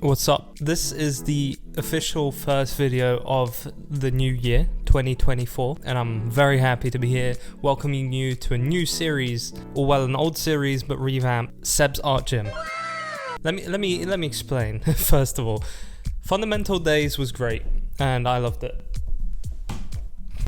What's up? This is the official first video of the new year, 2024, and I'm very happy to be here welcoming you to a new series, or well, an old series but revamped, Seb's Art Gym. Let me explain. First of all, Fundamental Days was great, and I loved it.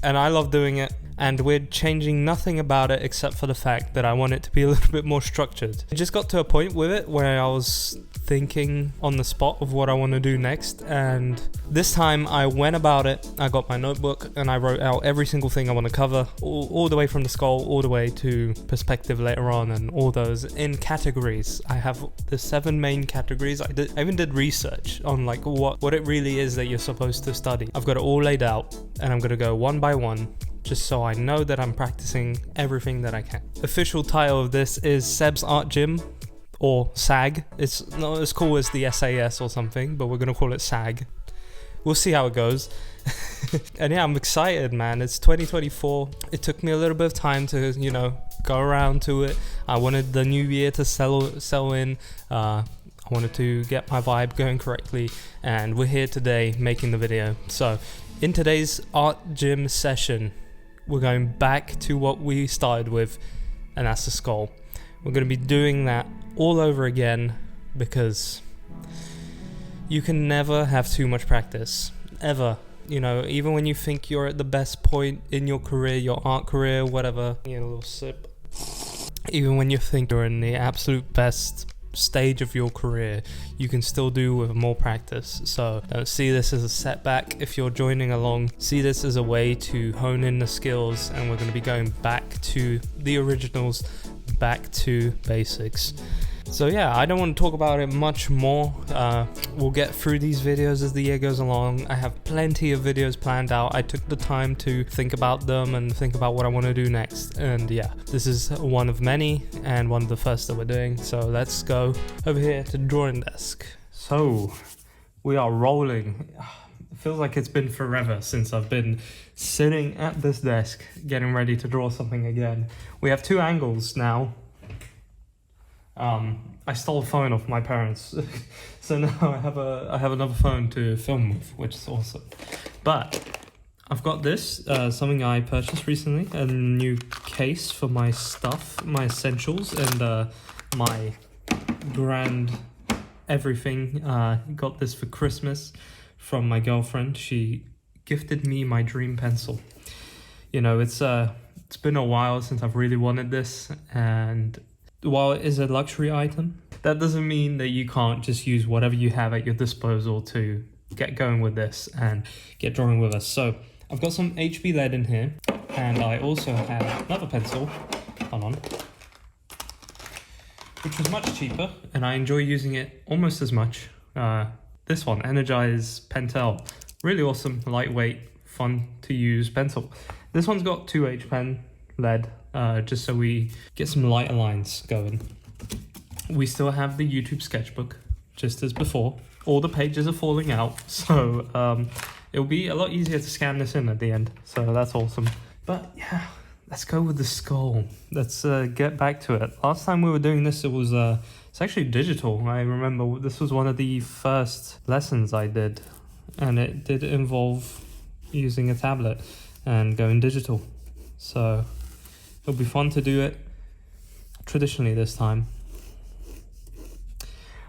And I love doing it, and we're changing nothing about it except for the fact that I want it to be a little bit more structured. I just got to a point with it where I was thinking on the spot of what I want to do next, and this time I went about it. I got my notebook and I wrote out every single thing I want to cover, all the way from the skull all the way to perspective later on, and all those in categories. I have the 7 main categories. I even did research on like what it really is that you're supposed to study. I've got it all laid out, and I'm gonna go one by one, just so I know that I'm practicing everything that I can. Official title of this is Seb's Art Gym, or S.A.G. It's not as cool as the SAS or something, but we're gonna call it S.A.G. We'll see how it goes. And yeah, I'm excited, man. It's 2024. It took me a little bit of time to, go around to it. I wanted the new year to settle in. I wanted to get my vibe going correctly, and we're here today making the video. So in today's art gym session, we're going back to what we started with, and that's the skull. We're going to be doing that all over again, because you can never have too much practice, ever. Even when you think you're at the best point in your career, your art career, whatever, a little sip. Even when you think you're in the absolute best stage of your career, you can still do with more practice. So don't see this as a setback if you're joining along. See this as a way to hone in the skills, and we're going to be going back to the originals, back to basics. So yeah, I don't want to talk about it much more. We'll get through these videos as the year goes along. I have plenty of videos planned out. I took the time to think about them and think about what I want to do next. And yeah, this is one of many and one of the first that we're doing. So let's go over here to the drawing desk. So we are rolling. It feels like it's been forever since I've been sitting at this desk getting ready to draw something again. We have 2 angles now. I stole a phone off my parents, so now I have another phone to film with, which is awesome. But I've got this, something I purchased recently, a new case for my stuff, my essentials, and my grand everything. Got this for Christmas from my girlfriend. She gifted me my dream pencil. It's been a while since I've really wanted this, and while it is a luxury item, that doesn't mean that you can't just use whatever you have at your disposal to get going with this and get drawing with us. So I've got some HB lead in here, and I also have another pencil, hold on, which was much cheaper, and I enjoy using it almost as much. This one, Energize Pentel, really awesome, lightweight, fun to use pencil. This one's got 2H pen lead, just so we get some lighter lines going. We still have the YouTube sketchbook, just as before. All the pages are falling out, so it'll be a lot easier to scan this in at the end, so that's awesome. But yeah, let's go with the skull. Let's get back to it. Last time we were doing this, it's actually digital. I remember this was one of the first lessons I did, and it did involve using a tablet and going digital. So it'll be fun to do it traditionally this time.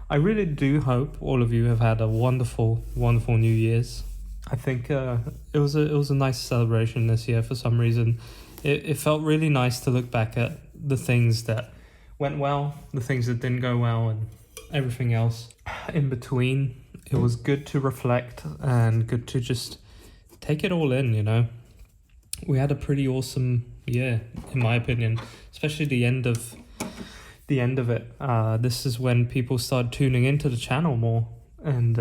I really do hope all of you have had a wonderful, wonderful New Year's. I think it was a nice celebration this year for some reason. It felt really nice to look back at the things that went well, the things that didn't go well, and everything else in between. It was good to reflect and good to just take it all in, We had a pretty awesome year, in my opinion, especially the end of it. This is when people started tuning into the channel more, and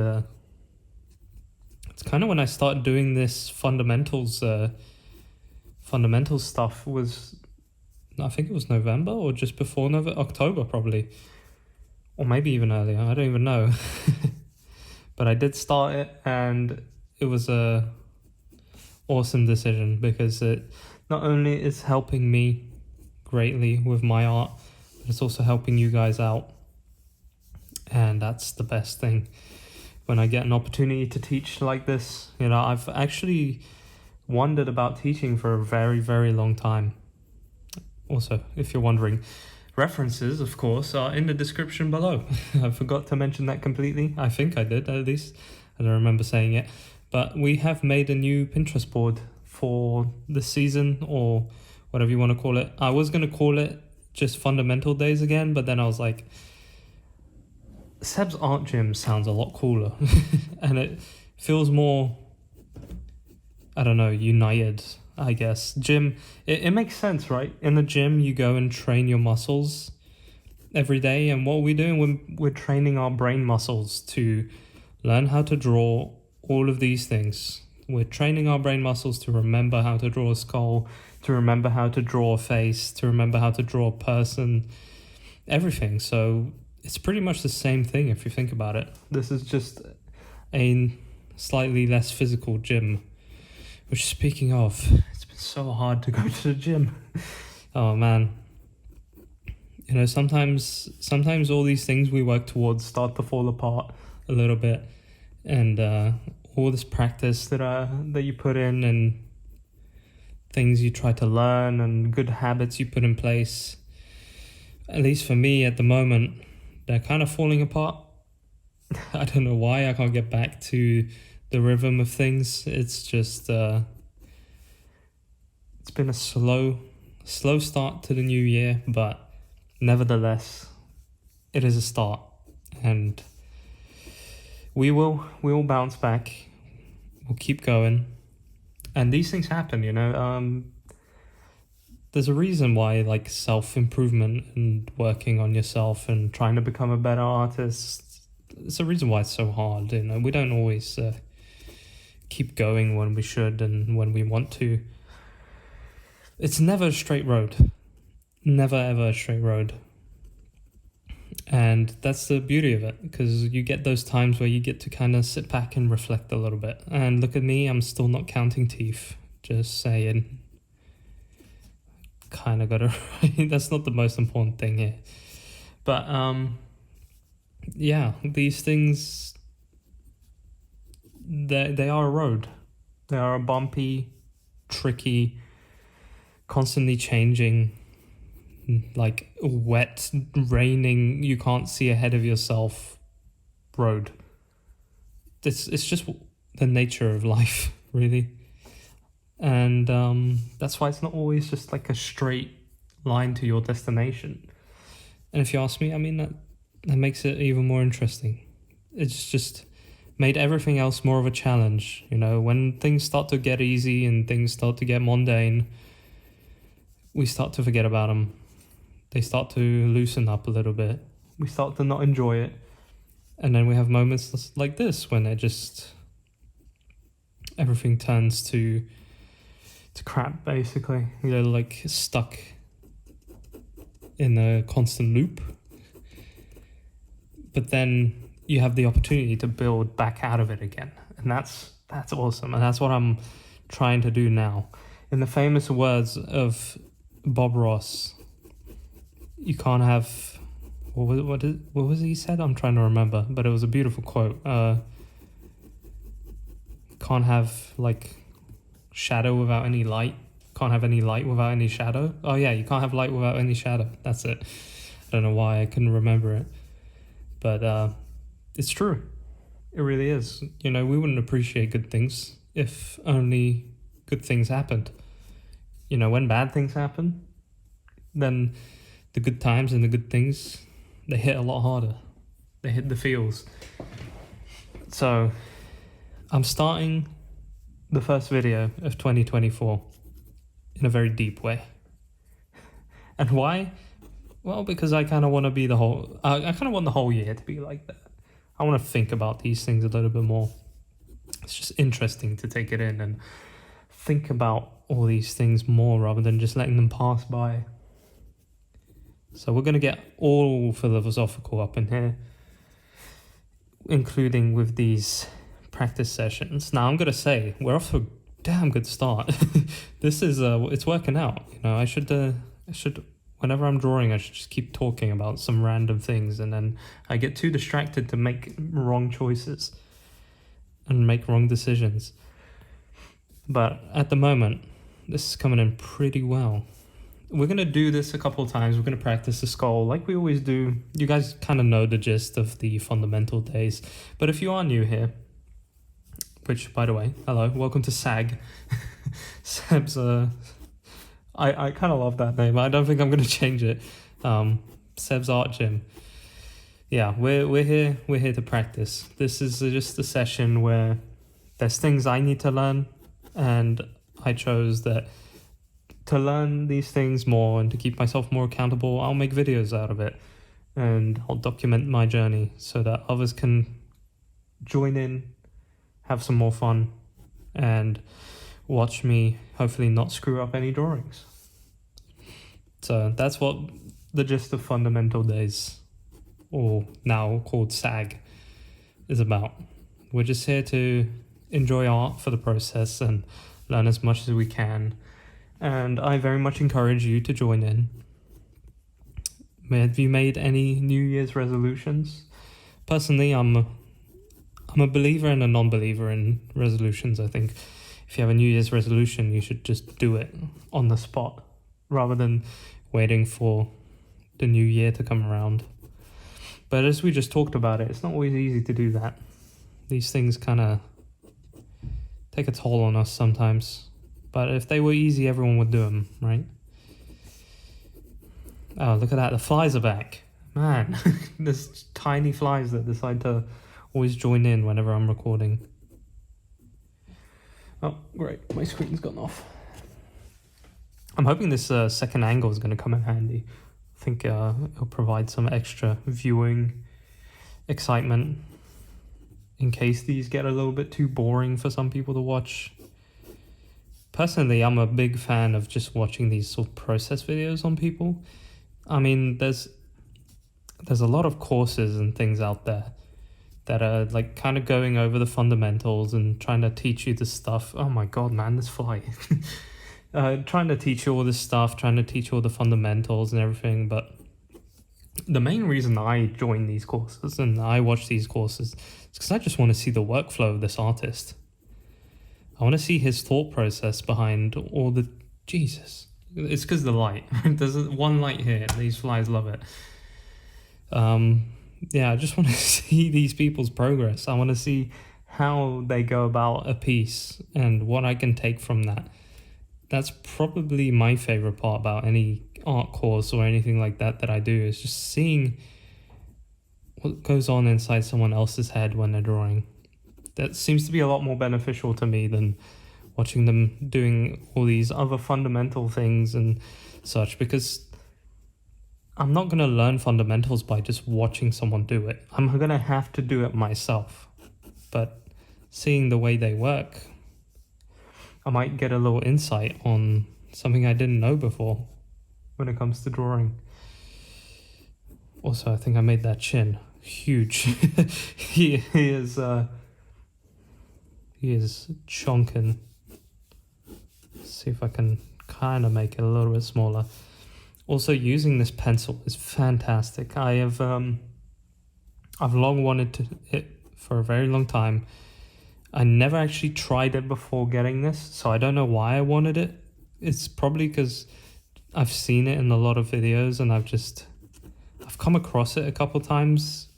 it's kind of when I started doing this fundamentals stuff. Was, I think it was November or just before October probably, or maybe even earlier, I don't even know. But I did start it, and it was a awesome decision, because it not only is helping me greatly with my art, but it's also helping you guys out, and that's the best thing. when I get an opportunity to teach like this. You know, I've actually wondered about teaching for a very, very long time. Also, if you're wondering, references, of course, are in the description below. I forgot to mention that completely. I think I did, at least. I don't remember saying it. But we have made a new Pinterest board for this season, or whatever you want to call it. I was going to call it just Fundamental Days again, but then I was like, Seb's Art Gym sounds a lot cooler. And it feels more, I don't know, united, I guess. Gym, it makes sense, right? In the gym, you go and train your muscles every day. And what we're doing, we're training our brain muscles to learn how to draw all of these things. We're training our brain muscles to remember how to draw a skull, to remember how to draw a face, to remember how to draw a person, everything. So it's pretty much the same thing if you think about it. This is just a slightly less physical gym. Which, speaking of, it's been so hard to go to the gym. Oh man. You know, sometimes all these things we work towards start to fall apart a little bit. And all this practice that you put in, and things you try to learn, and good habits you put in place, at least for me at the moment, they're kind of falling apart. I don't know why I can't get back to the rhythm of things. It's just it's been a slow start to the new year, but nevertheless it is a start, and we will bounce back. We'll keep going, and these things happen, you know. There's a reason why, like, self-improvement and working on yourself and trying to become a better artist, it's a reason why it's so hard. You know, we don't always keep going when we should and when we want to. It's never a straight road. Never ever a straight road. And that's the beauty of it, because you get those times where you get to kind of sit back and reflect a little bit. And look at me, I'm still not counting teeth. Just saying. Kind of got it right. That's not the most important thing here. But yeah, these things, they are a road. They are a bumpy, tricky, constantly changing, like wet, raining, you can't see ahead of yourself road. It's just the nature of life, really. And that's why it's not always just like a straight line to your destination. And if you ask me, I mean, that makes it even more interesting. It's just made everything else more of a challenge. You know, when things start to get easy and things start to get mundane, we start to forget about them. They start to loosen up a little bit. We start to not enjoy it. And then we have moments like this when it just, everything turns to crap, basically. You're like stuck in a constant loop. But then you have the opportunity to build back out of it again. And that's awesome. And that's what I'm trying to do now. In the famous words of Bob Ross, you can't have, what was it he said? I'm trying to remember, but it was a beautiful quote. Can't have like shadow without any light. Can't have any light without any shadow. Oh yeah, you can't have light without any shadow. That's it. I don't know why I couldn't remember it. But it's true. It really is. You know, we wouldn't appreciate good things if only good things happened. You know, when bad things happen, then the good times and the good things, they hit a lot harder. They hit the feels. So, I'm starting the first video of 2024 in a very deep way. And why? Well, because I kind of want to be I kind of want the whole year to be like that. I want to think about these things a little bit more. It's just interesting to take it in and think about all these things more rather than just letting them pass by. So we're going to get all philosophical up in here, including with these practice sessions. Now, I'm going to say, we're off to a damn good start. This is, it's working out. You know, I should, whenever I'm drawing, I should just keep talking about some random things, and then I get too distracted to make wrong choices. and make wrong decisions. But at the moment, this is coming in pretty well. We're going to do this a couple of times. We're going to practice the skull like we always do. You guys kind of know the gist of the fundamental days. But if you are new here, which, by the way, hello, welcome to S.A.G. Seb's, I kind of love that name. I don't think I'm going to change it. Seb's Art Gym. Yeah, we're here to practice. This is just a session where there's things I need to learn, and I chose that to learn these things more and to keep myself more accountable, I'll make videos out of it, and I'll document my journey so that others can join in, have some more fun, and watch me hopefully not screw up any drawings. So that's what the gist of Fundamental Days, or now called S.A.G, is about. We're just here to enjoy art for the process and learn as much as we can. And I very much encourage you to join in. Have you made any New Year's resolutions? Personally, I'm a believer and a non-believer in resolutions. I think if you have a New Year's resolution, you should just do it on the spot rather than waiting for the new year to come around. But as we just talked about it, it's not always easy to do that. These things kind of take a toll on us sometimes. But if they were easy, everyone would do them, right? Oh, look at that. The flies are back. Man, there's tiny flies that decide to always join in whenever I'm recording. Oh, great. My screen's gone off. I'm hoping this second angle is going to come in handy. I think it'll provide some extra viewing excitement in case these get a little bit too boring for some people to watch. Personally, I'm a big fan of just watching these sort of process videos on people. I mean, there's a lot of courses and things out there that are like kind of going over the fundamentals and trying to teach you this stuff. Oh my god, man, this fly. Trying to teach you all this stuff, trying to teach you all the fundamentals and everything. But the main reason I join these courses and I watch these courses is because I just want to see the workflow of this artist. I want to see his thought process behind all the... Jesus. It's because of the light. There's one light here. These flies love it. Yeah, I just want to see these people's progress. I want to see how they go about a piece and what I can take from that. That's probably my favorite part about any art course or anything like that I do, is just seeing what goes on inside someone else's head when they're drawing. That seems to be a lot more beneficial to me than watching them doing all these other fundamental things and such, because I'm not going to learn fundamentals by just watching someone do it. I'm going to have to do it myself. But seeing the way they work, I might get a little insight on something I didn't know before when it comes to drawing. Also, I think I made that chin huge. He is chonking. See if I can kind of make it a little bit smaller. Also, using this pencil is fantastic. I've long wanted it for a very long time. I never actually tried it before getting this, so I don't know why I wanted it. It's probably because I've seen it in a lot of videos and I've come across it a couple times,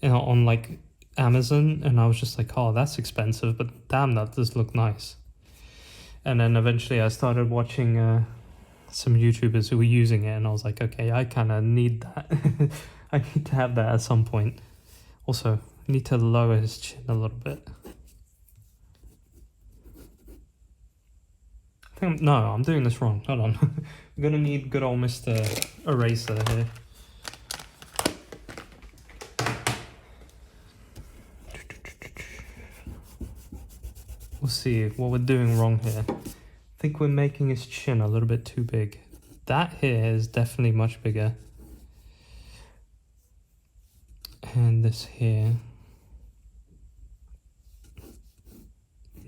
on like Amazon, and I was just like, oh, that's expensive, but damn, that does look nice. And then eventually I started watching some YouTubers who were using it, and I was like, okay, I kind of need that. I need to have that at some point. Also, I need to lower his chin a little bit. No, I'm doing this wrong. Hold on. I'm gonna need good old Mr. Eraser here. We'll see what we're doing wrong here. I think we're making his chin a little bit too big. That here is definitely much bigger. And this here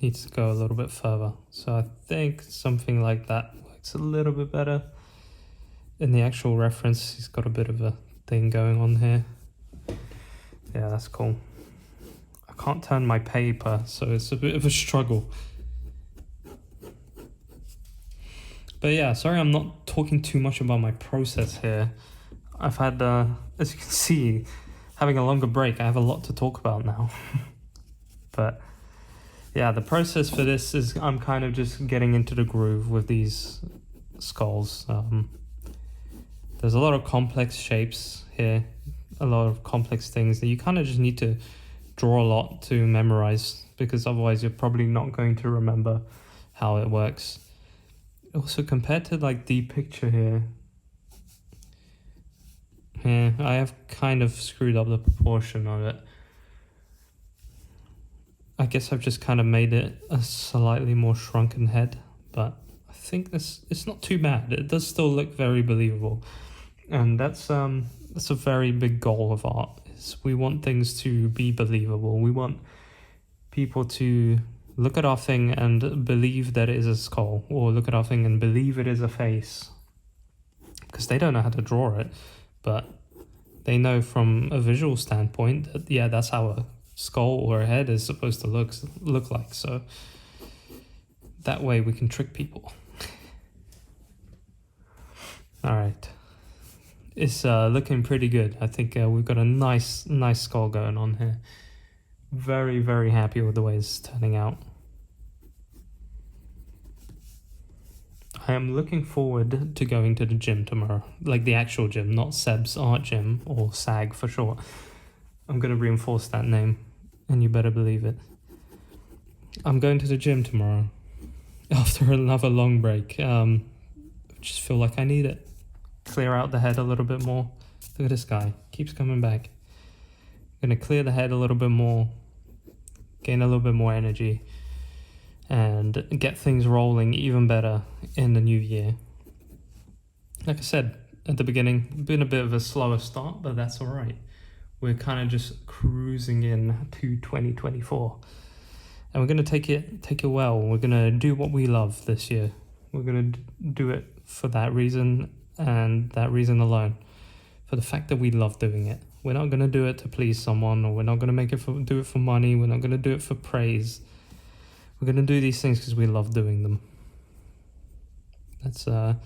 needs to go a little bit further. So I think something like that works a little bit better. In the actual reference, he's got a bit of a thing going on here. Yeah, that's cool. I can't turn my paper, so it's a bit of a struggle. But yeah, sorry I'm not talking too much about my process here. I've had, as you can see, having a longer break, I have a lot to talk about now. But yeah, the process for this is I'm kind of just getting into the groove with these skulls. There's a lot of complex shapes here, a lot of complex things that you kind of just need to draw a lot to memorize, because otherwise you're probably not going to remember how it works. Also, compared to like the picture here, I have kind of screwed up the proportion of it. I guess I've just kind of made it a slightly more shrunken head, but I think it's not too bad. It does still look very believable, and that's a very big goal of art. Is we want things to be believable. We want people to look at our thing and believe that it is a skull, or look at our thing and believe it is a face, because they don't know how to draw it, but they know from a visual standpoint that, yeah, that's how a skull or a head is supposed to look like. So that way we can trick people. All right, it's looking pretty good. I think we've got a nice skull going on here. Very, very happy with the way it's turning out. I am looking forward to going to the gym tomorrow, like the actual gym, not Seb's art gym, or S.A.G for short. I'm going to reinforce that name, and you better believe it. I'm going to the gym tomorrow after another long break. I just feel like I need it. Clear out the head a little bit more. Look at this guy, keeps coming back. I'm going to clear the head a little bit more, gain a little bit more energy, and get things rolling even better in the new year. Like I said at the beginning, been a bit of a slower start, but that's all right. We're kind of just cruising in to 2024, and we're gonna take it well. We're gonna do what we love this year. We're gonna do it for that reason, and that reason alone, for the fact that we love doing it. We're not gonna do it to please someone, or we're not gonna do it for money. We're not gonna do it for praise. We're going to do these things because we love doing them. That's the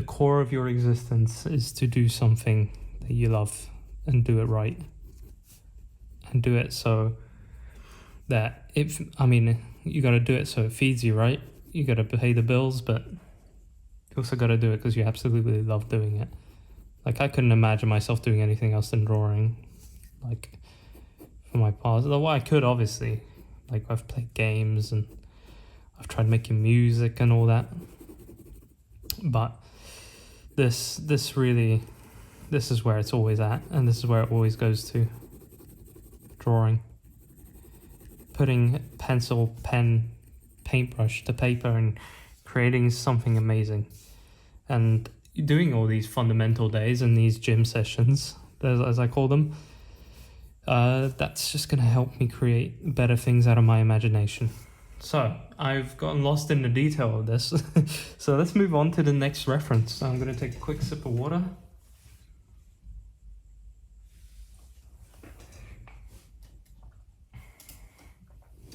core of your existence, is to do something that you love and do it right. And do it so that you got to do it so it feeds you, right? You got to pay the bills, but you also got to do it because you absolutely love doing it. Like, I couldn't imagine myself doing anything else than drawing, like, for my past. Well, I could, obviously. Like, I've played games and I've tried making music and all that. But this is where it's always at, and this is where it always goes to. Drawing. Putting pencil, pen, paintbrush to paper and creating something amazing. And doing all these fundamental days and these gym sessions, as I call them, that's just going to help me create better things out of my imagination. So, I've gotten lost in the detail of this. So let's move on to the next reference. I'm going to take a quick sip of water.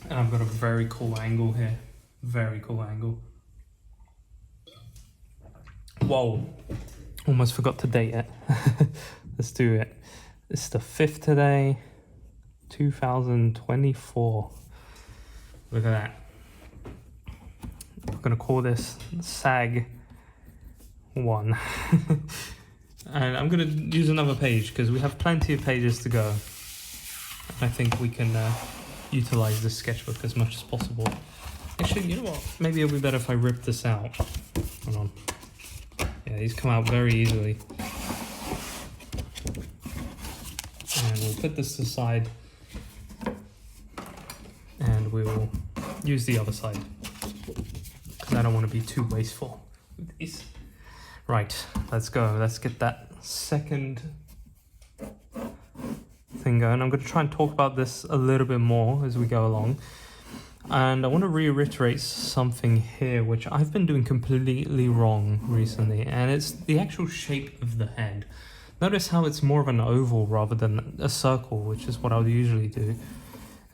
And I've got a very cool angle here. Very cool angle. Whoa. Almost forgot to date it. Let's do it. It's the 5th today, 2024. Look at that. I'm going to call this S.A.G 1. And I'm going to use another page because we have plenty of pages to go. I think we can utilize this sketchbook as much as possible. Actually, you know what? Maybe it'll be better if I rip this out. Hold on. Yeah, these come out very easily. And we'll put this aside, and we will use the other side, because I don't want to be too wasteful with these. Right, let's go. Let's get that second thing going. I'm going to try and talk about this a little bit more as we go along. And I want to reiterate something here, which I've been doing completely wrong recently, and it's the actual shape of the head. Notice how it's more of an oval rather than a circle, which is what I would usually do.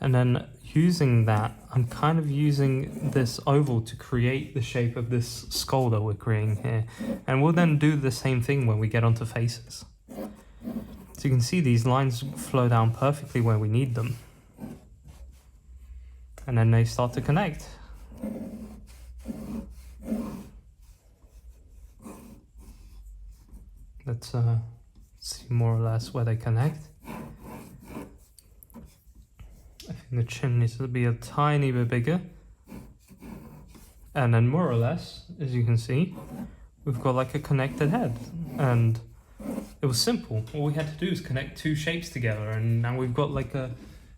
And then using that, I'm kind of using this oval to create the shape of this skull that we're creating here. And we'll then do the same thing when we get onto faces. So you can see these lines flow down perfectly where we need them. And then they start to connect. Let's see more or less where they connect. I think the chin needs to be a tiny bit bigger. And then more or less, as you can see, we've got like a connected head. And it was simple. All we had to do is connect two shapes together, and now we've got like a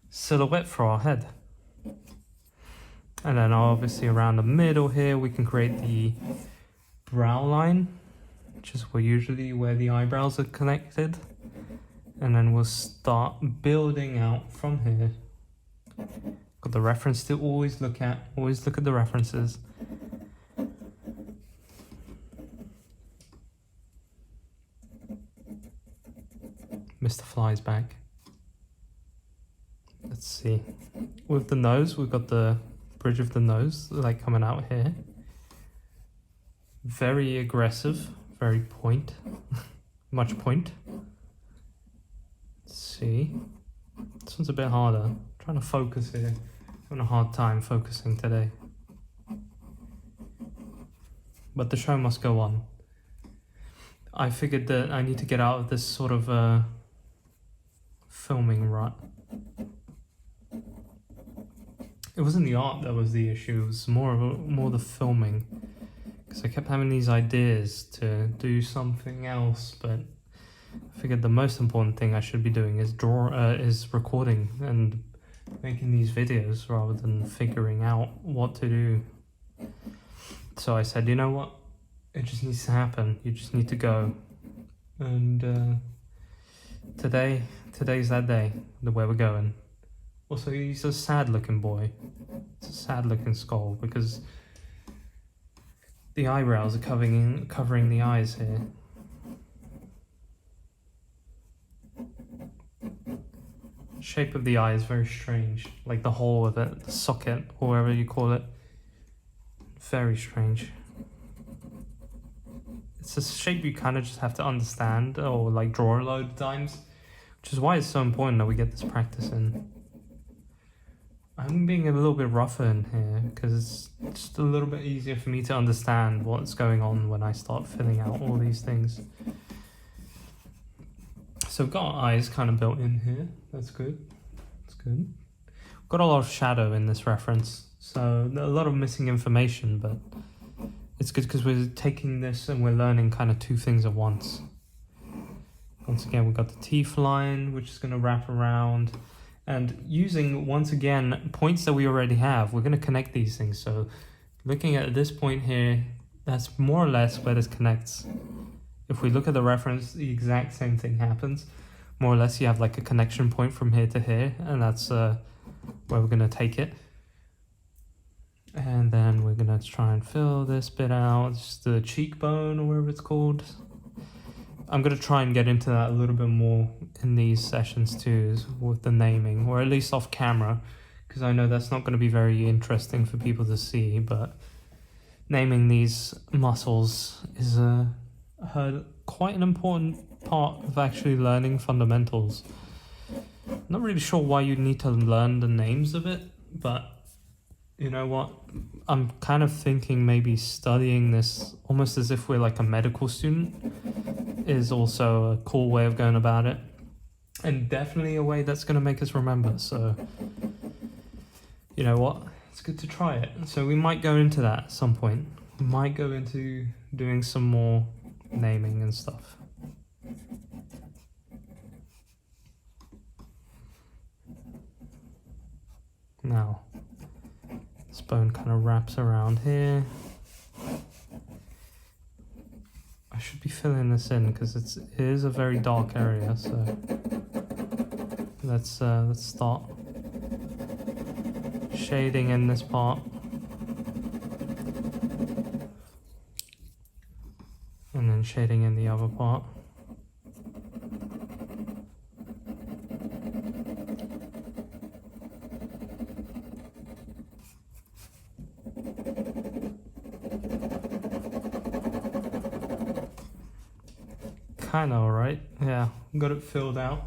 silhouette for our head. And then obviously around the middle here, we can create the brow line, which is usually where the eyebrows are connected. And then we'll start building out from here. Got the reference to always look at the references. Mr. Fly's back. Let's see. With the nose, we've got the bridge of the nose, like coming out here. Very aggressive, very point. Much point. Let's see. This one's a bit harder. I'm trying to focus here. Having a hard time focusing today. But the show must go on. I figured that I need to get out of this sort of filming rut. It wasn't the art that was the issue, it was more the filming. Because I kept having these ideas to do something else, but I figured the most important thing I should be doing is recording and making these videos rather than figuring out what to do. So I said, you know what? It just needs to happen. You just need to go. And today's that day, where we're going. Also, he's a sad looking boy. It's a sad looking skull because the eyebrows are covering the eyes here. Shape of the eye is very strange, like the hole of it, the socket, or whatever you call it. Very strange. It's a shape you kind of just have to understand or like draw a load of times, which is why it's so important that we get this practice in. I'm being a little bit rougher in here because it's just a little bit easier for me to understand what's going on when I start filling out all these things. So we've got our eyes kind of built in here. That's good. That's good. We've got a lot of shadow in this reference, so a lot of missing information, but it's good because we're taking this and we're learning kind of two things at once. Once again, we've got the teeth line, which is going to wrap around. And using, once again, points that we already have, we're going to connect these things. So looking at this point here, that's more or less where this connects. If we look at the reference, the exact same thing happens. More or less, you have like a connection point from here to here, and that's where we're going to take it. And then we're going to try and fill this bit out. It's the cheekbone or whatever it's called. I'm going to try and get into that a little bit more in these sessions too, with the naming, or at least off camera, because I know that's not going to be very interesting for people to see, but naming these muscles is quite an important part of actually learning fundamentals. I'm not really sure why you need to learn the names of it, but you know what? I'm kind of thinking maybe studying this almost as if we're like a medical student is also a cool way of going about it, and definitely a way that's going to make us remember. So you know what, it's good to try it. So we might go into that at some point. We might go into doing some more naming and stuff. Now this bone kind of wraps around here. I should be filling this in because it is a very dark area, so let's start shading in this part. And then shading in the other part. kind of alright. Yeah, got it filled out.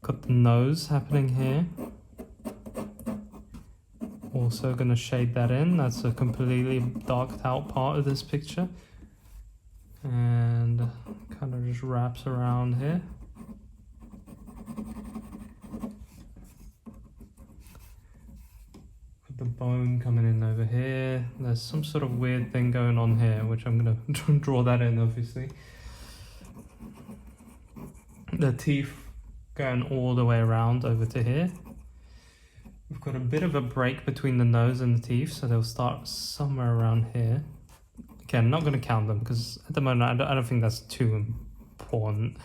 Got the nose happening here. Also gonna shade that in. That's a completely darked out part of this picture. And kind of just wraps around here. The bone coming in over here. There's some sort of weird thing going on here, which I'm gonna draw that in, obviously. The teeth going all the way around over to here. We've got a bit of a break between the nose and the teeth, so they'll start somewhere around here. Again, not gonna count them because at the moment I don't think that's too important.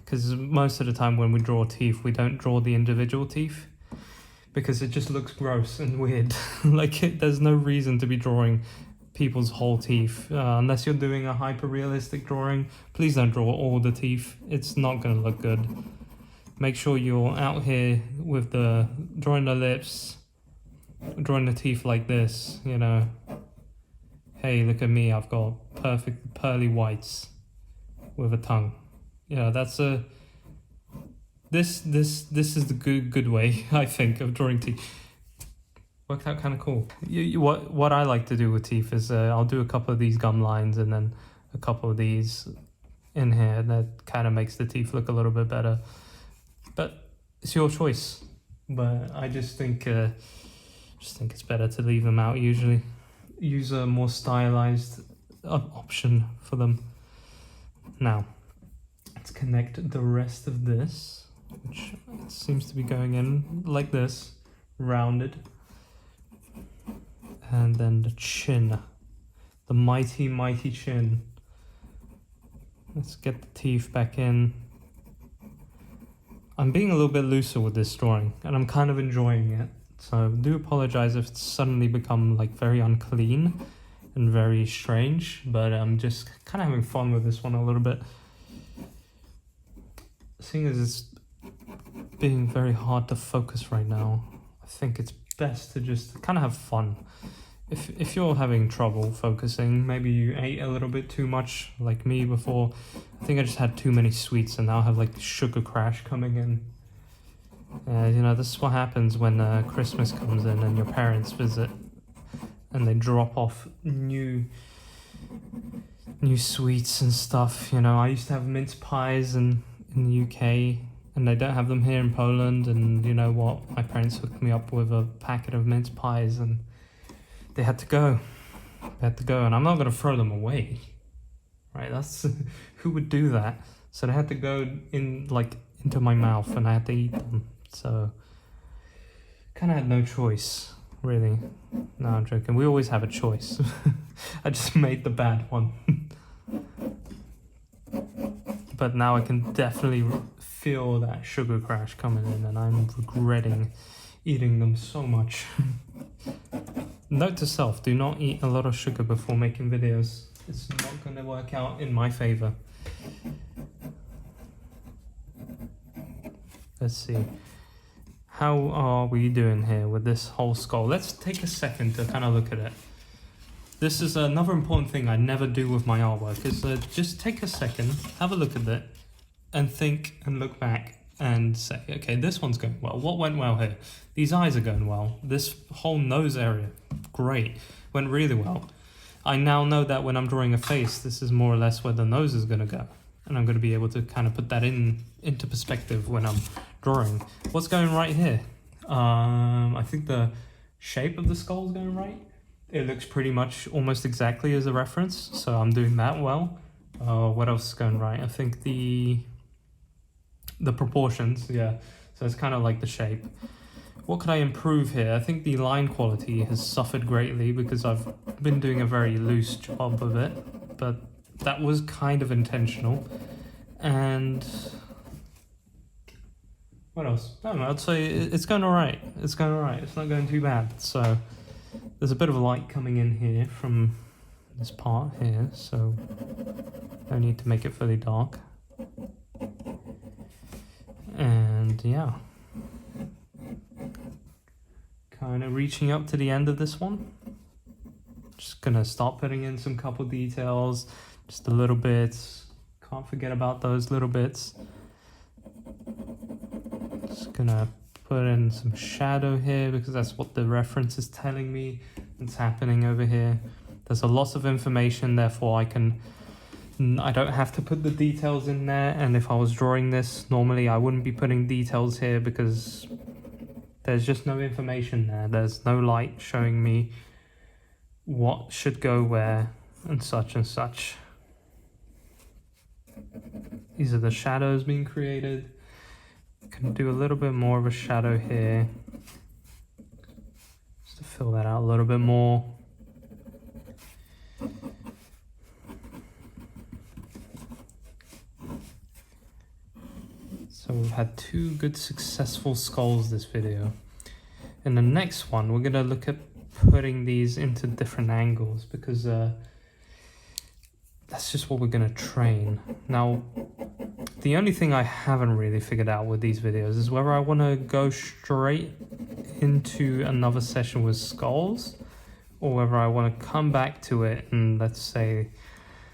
Because most of the time when we draw teeth, we don't draw the individual teeth, because it just looks gross and weird. There's no reason to be drawing people's whole teeth. Unless you're doing a hyper-realistic drawing, please don't draw all the teeth. It's not gonna look good. Make sure you're out here with drawing the lips, drawing the teeth like this, you know. Hey, look at me, I've got perfect pearly whites with a tongue. Yeah, that's a... This is the good way, I think, of drawing teeth. Worked out kind of cool. What I like to do with teeth is I'll do a couple of these gum lines and then a couple of these in here. That kind of makes the teeth look a little bit better. But it's your choice. But I just think it's better to leave them out usually. Use a more stylized option for them. Now, let's connect the rest of this, which seems to be going in like this, rounded. And then the chin, the mighty chin. Let's get the teeth back in. I'm being a little bit looser with this drawing, and I'm kind of enjoying it. So I do apologize if it's suddenly become very unclean and very strange, but I'm just kind of having fun with this one a little bit. Seeing as it's being very hard to focus right now, I think it's best to just kind of have fun. If you're having trouble focusing, maybe you ate a little bit too much like me before. I think I just had too many sweets and now I have sugar crash coming in. This is what happens when Christmas comes in and your parents visit and they drop off new sweets and stuff. I used to have mince pies in the UK, and they don't have them here in Poland, and you know what? My parents hooked me up with a packet of mince pies and they had to go. And I'm not going to throw them away. Right? That's who would do that? So they had to go in into my mouth and I had to eat them. So kind of had no choice, really. No, I'm joking. We always have a choice. I just made the bad one. But now I can definitely feel that sugar crash coming in and I'm regretting eating them so much. Note to self, do not eat a lot of sugar before making videos. It's not going to work out in my favor. Let's see. How are we doing here with this whole skull? Let's take a second to kind of look at it. This is another important thing I never do with my artwork, is just take a second, have a look at it, and think and look back and say, okay, this one's going well. What went well here? These eyes are going well. This whole nose area, great. Went really well. I now know that when I'm drawing a face, this is more or less where the nose is going to go. And I'm going to be able to kind of put that into perspective when I'm drawing. What's going right here? I think the shape of the skull is going right. It looks pretty much almost exactly as a reference, so I'm doing that well. What else is going right? I think the proportions, yeah. So it's kind of like the shape. What could I improve here? I think the line quality has suffered greatly because I've been doing a very loose job of it, but that was kind of intentional. And what else? I don't know, I'd say it's going alright. It's going alright. It's not going too bad. So there's a bit of light coming in here from this part here, so no need to make it fully dark. And yeah, kind of reaching up to the end of this one. Just gonna start putting in some couple details, just a little bit, Can't forget about those little bits. Just gonna put in some shadow here because that's what the reference is telling me it's happening over here. There's a lot of information, therefore I don't have to put the details in there. And if I was drawing this normally, I wouldn't be putting details here because there's just no information there. There's no light showing me what should go where and such and such. These are the shadows being created. Can do a little bit more of a shadow here just to fill that out a little bit more. So we've had 2 good successful skulls this video. In the next one, we're gonna look at putting these into different angles because that's just what we're gonna train. Now, the only thing I haven't really figured out with these videos is whether I want to go straight into another session with skulls or whether I want to come back to it in, let's say,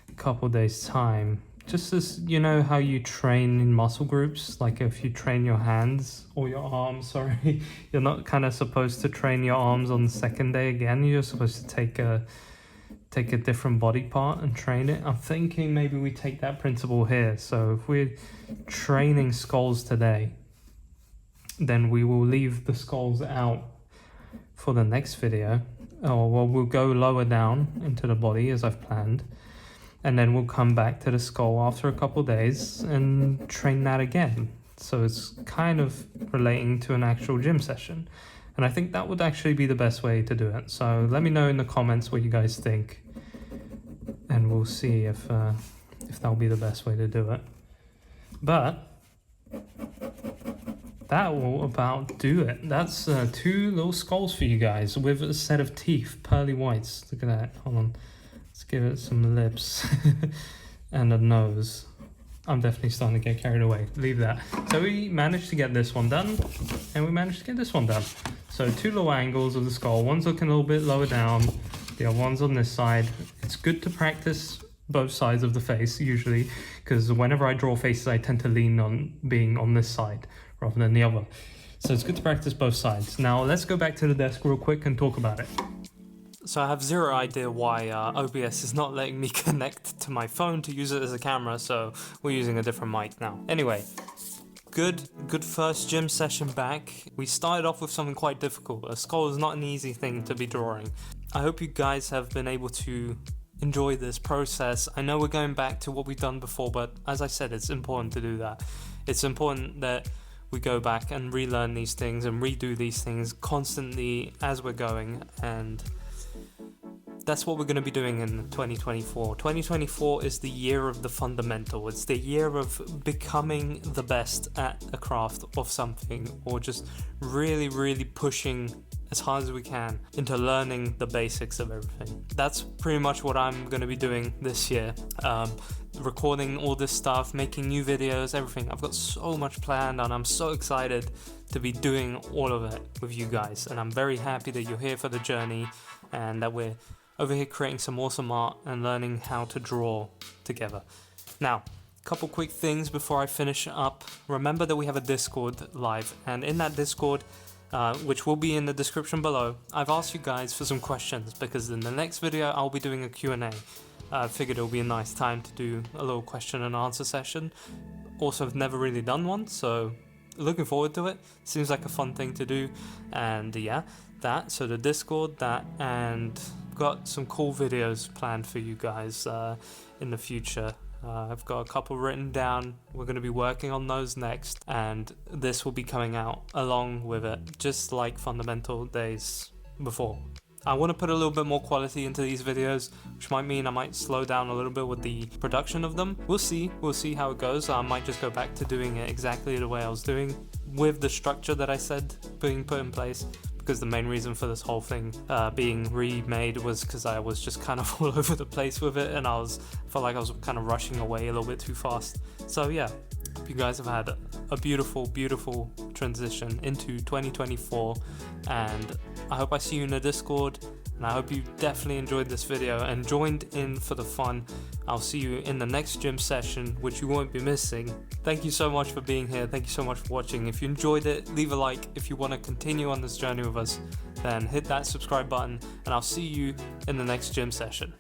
a couple days time. Just as, you know how you train in muscle groups, like if you train your hands or your arms, sorry, you're not kind of supposed to train your arms on the second day again. You're supposed to take a different body part and train it. I'm thinking maybe we take that principle here. So if we're training skulls today, then we will leave the skulls out for the next video. Or well, we'll go lower down into the body as I've planned. And then we'll come back to the skull after a couple days and train that again. So it's kind of relating to an actual gym session. And I think that would actually be the best way to do it. So let me know in the comments what you guys think. And we'll see if that'll be the best way to do it. But that will about do it. That's 2 little skulls for you guys with a set of teeth, pearly whites. Look at that. Hold on. Let's give it some lips and a nose. I'm definitely starting to get carried away. Leave that. So we managed to get this one done, and we managed to get this one done. So 2 low angles of the skull. One's looking a little bit lower down. The other one's on this side. It's good to practice both sides of the face usually, because whenever I draw faces, I tend to lean on being on this side rather than the other. So it's good to practice both sides. Now let's go back to the desk real quick and talk about it. So I have zero idea why OBS is not letting me connect to my phone to use it as a camera, so we're using a different mic now. Anyway, good first gym session back. We started off with something quite difficult. A skull is not an easy thing to be drawing. I hope you guys have been able to enjoy this process. I know we're going back to what we've done before, but as I said, it's important to do that. It's important that we go back and relearn these things and redo these things constantly as we're going, and that's what we're going to be doing in 2024. 2024 is the year of the fundamental. It's the year of becoming the best at a craft of something, or just really pushing as hard as we can into learning the basics of everything. That's pretty much what I'm going to be doing this year. Recording all this stuff, making new videos, everything. I've got so much planned, and I'm so excited to be doing all of it with you guys. And I'm very happy that you're here for the journey and that we're over here creating some awesome art and learning how to draw together. Now, a couple quick things before I finish up. Remember that we have a Discord live, and in that Discord, which will be in the description below, I've asked you guys for some questions because in the next video I'll be doing a Q&A. I figured it'll be a nice time to do a little question and answer session. Also, I've never really done one, so looking forward to it. Seems like a fun thing to do. And yeah, so the Discord, and got some cool videos planned for you guys in the future. I've got a couple written down. We're going to be working on those next, and this will be coming out along with it, just like fundamental days before. I want to put a little bit more quality into these videos, which might mean I might slow down a little bit with the production of them. We'll see how it goes. I might just go back to doing it exactly the way I was doing with the structure that I said being put in place, because the main reason for this whole thing being remade was because I was just kind of all over the place with it, and I felt like I was kind of rushing away a little bit too fast. So yeah, hope you guys have had a beautiful transition into 2024, and I hope I see you in the Discord, and I hope you definitely enjoyed this video and joined in for the fun. I'll see you in the next gym session, which you won't be missing. Thank you so much for being here. Thank you so much for watching. If you enjoyed it, leave a like. If you want to continue on this journey with us, then hit that subscribe button, and I'll see you in the next gym session.